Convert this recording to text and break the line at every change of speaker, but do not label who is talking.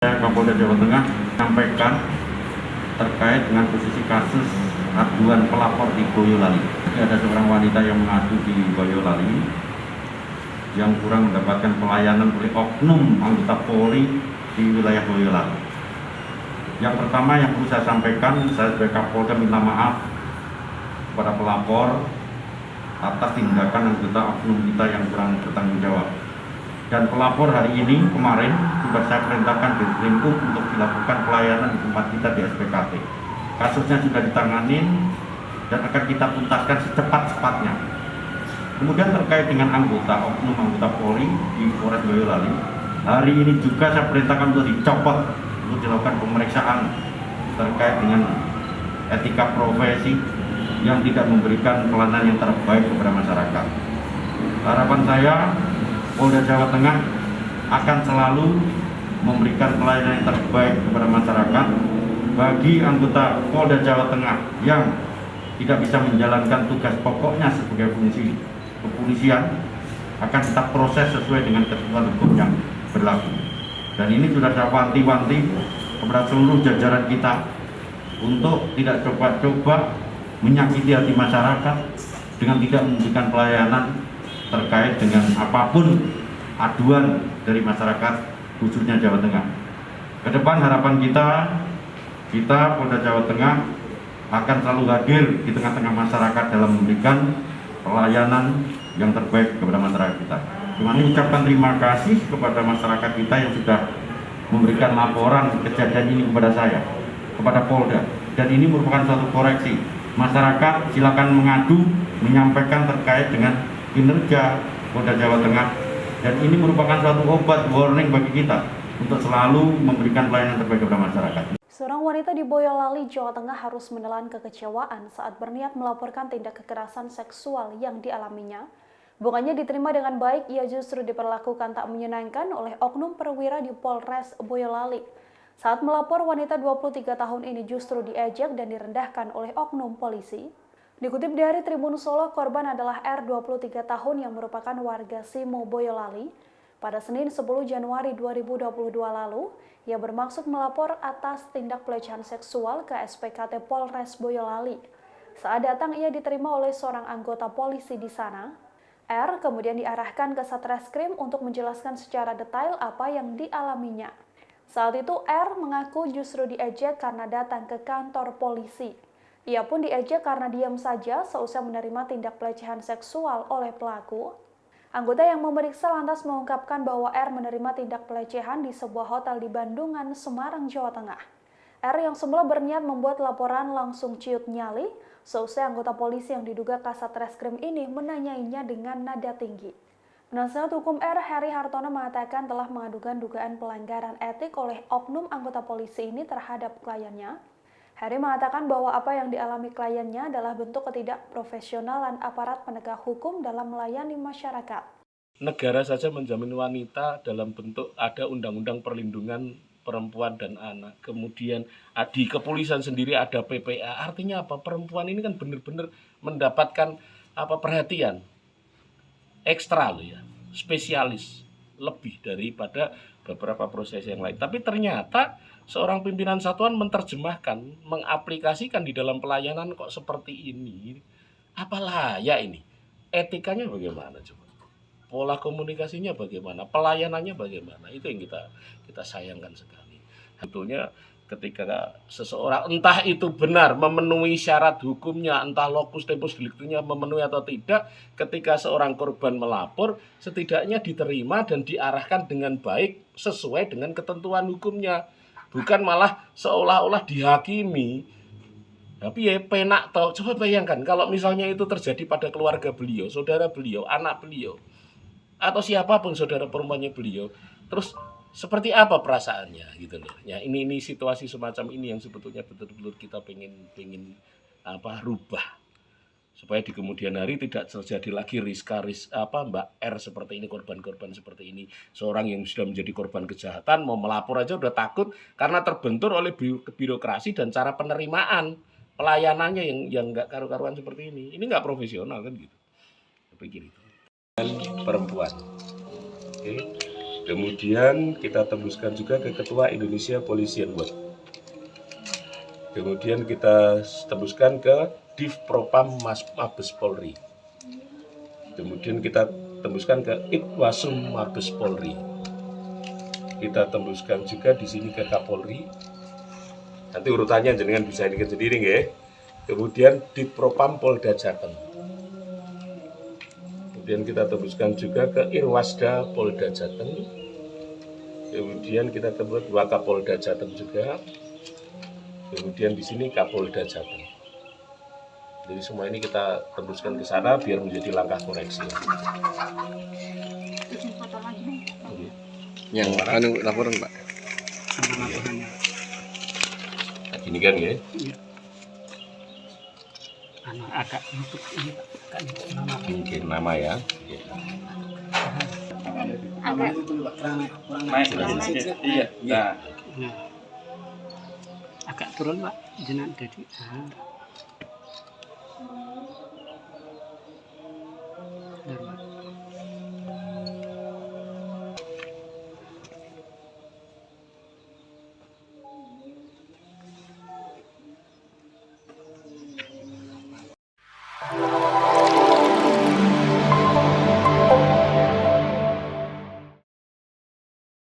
Kapolda Jawa Tengah menyampaikan terkait dengan posisi kasus aduan pelapor di Boyolali. Ada seorang wanita yang mengadu di Boyolali yang kurang mendapatkan pelayanan oleh oknum anggota Polri di wilayah Boyolali. Yang pertama yang perlu saya sampaikan, saya sebagai Kapolda minta maaf kepada pelapor atas tindakan anggota oknum kita yang kurang bertanggung jawab. Dan pelapor hari ini kemarin sudah saya perintahkan di Krimum untuk dilakukan pelayanan di tempat kita di SPKT. Kasusnya sudah ditanganin dan akan kita tuntaskan secepat-cepatnya. Kemudian terkait dengan oknum anggota Polri di Polres Boyolali, hari ini juga saya perintahkan untuk dicopot untuk dilakukan pemeriksaan terkait dengan etika profesi yang tidak memberikan pelayanan yang terbaik kepada masyarakat. Harapan saya, Polda Jawa Tengah akan selalu memberikan pelayanan yang terbaik kepada masyarakat. Bagi anggota Polda Jawa Tengah yang tidak bisa menjalankan tugas pokoknya sebagai fungsi kepolisian, akan tetap proses sesuai dengan ketentuan hukum yang berlaku. Dan ini sudah saya wanti-wanti kepada seluruh jajaran kita untuk tidak coba-coba menyakiti hati masyarakat dengan tidak memberikan pelayanan terkait dengan apapun aduan dari masyarakat khususnya Jawa Tengah. Kedepan harapan kita Polda Jawa Tengah akan selalu hadir di tengah-tengah masyarakat dalam memberikan pelayanan yang terbaik kepada masyarakat kita. Kami mengucapkan terima kasih kepada masyarakat kita yang sudah memberikan laporan kejadian ini kepada saya, kepada Polda. Dan ini merupakan suatu koreksi. Masyarakat silakan mengadu, menyampaikan terkait dengan kinerja Polda Jawa Tengah, dan ini merupakan suatu obat warning bagi kita untuk selalu memberikan pelayanan terbaik kepada masyarakat.
Seorang wanita di Boyolali, Jawa Tengah harus menelan kekecewaan saat berniat melaporkan tindak kekerasan seksual yang dialaminya. Bukannya diterima dengan baik, ia justru diperlakukan tak menyenangkan oleh oknum perwira di Polres Boyolali. Saat melapor, wanita 23 tahun ini justru diejek dan direndahkan oleh oknum polisi. Dikutip dari Tribun Solo, korban adalah R, 23 tahun yang merupakan warga Simo, Boyolali. Pada Senin 10 Januari 2022 lalu, ia bermaksud melapor atas tindak pelecehan seksual ke SPKT Polres Boyolali. Saat datang, ia diterima oleh seorang anggota polisi di sana. R kemudian diarahkan ke Satreskrim untuk menjelaskan secara detail apa yang dialaminya. Saat itu, R mengaku justru diejek karena datang ke kantor polisi. Ia pun diejek karena diam saja seusai menerima tindak pelecehan seksual oleh pelaku. Anggota yang memeriksa lantas mengungkapkan bahwa R menerima tindak pelecehan di sebuah hotel di Bandungan, Semarang, Jawa Tengah. R yang semula berniat membuat laporan langsung ciut nyali seusai anggota polisi yang diduga Kasat Reskrim ini menanyainya dengan nada tinggi. Penasihat hukum R, Heri Hartono, mengatakan telah mengadukan dugaan pelanggaran etik oleh oknum anggota polisi ini terhadap kliennya. Heri mengatakan bahwa apa yang dialami kliennya adalah bentuk ketidakprofesionalan aparat penegak hukum dalam melayani masyarakat.
Negara saja menjamin wanita dalam bentuk ada undang-undang perlindungan perempuan dan anak. Kemudian di kepolisian sendiri ada PPA. Artinya apa? Perempuan ini kan benar-benar mendapatkan perhatian ekstra loh ya, spesialis lebih daripada beberapa proses yang lain. Tapi ternyata seorang pimpinan satuan menerjemahkan, mengaplikasikan di dalam pelayanan kok seperti ini. Apalah ya ini? Etikanya bagaimana coba? Pola komunikasinya bagaimana? Pelayanannya bagaimana? Itu yang kita sayangkan sekali. Sebetulnya ketika seseorang entah itu benar memenuhi syarat hukumnya, entah locus tempus delictunya memenuhi atau tidak, ketika seorang korban melapor, setidaknya diterima dan diarahkan dengan baik sesuai dengan ketentuan hukumnya. Bukan malah seolah-olah dihakimi. Tapi ya penak tau. Coba bayangkan kalau misalnya itu terjadi pada keluarga beliau, saudara beliau, anak beliau, atau siapapun saudara perempuannya beliau, terus seperti apa perasaannya gitu loh. Ya ini situasi semacam ini yang sebetulnya betul-betul kita pengen rubah supaya di kemudian hari tidak terjadi lagi Mbak R seperti ini, korban-korban seperti ini. Seorang yang sudah menjadi korban kejahatan mau melapor aja udah takut karena terbentur oleh birokrasi dan cara penerimaan pelayanannya yang nggak karu-karuan seperti ini. Ini nggak profesional kan gitu. Saya pikir itu. Dan perempuan. Oke. Kemudian kita tembuskan juga ke Ketua Indonesia Polisian World. Kemudian kita tembuskan ke Div Propam Mabes Polri. Kemudian kita tembuskan ke Itwasum Mabes Polri. Kita tembuskan juga di sini ke Kapolri. Nanti urutannya jenengan bisa ingat sendiri ya. Kemudian Div Propam Polda Jateng. Kemudian kita tembuskan juga ke Irwasda Polda Jateng. Kemudian kita tembus Wakapolda Jateng juga. Kemudian di sini Kapolda Jateng. Jadi semua ini kita tembuskan ke sana biar menjadi langkah koreksi.
Yang anu laporan Pak.
Nah, gini kan ya.
Agak untuk ini Pak, nama.
Mungkin nama ya.
Agak
Iya. Nah,
agak turun Pak, jenengan jadi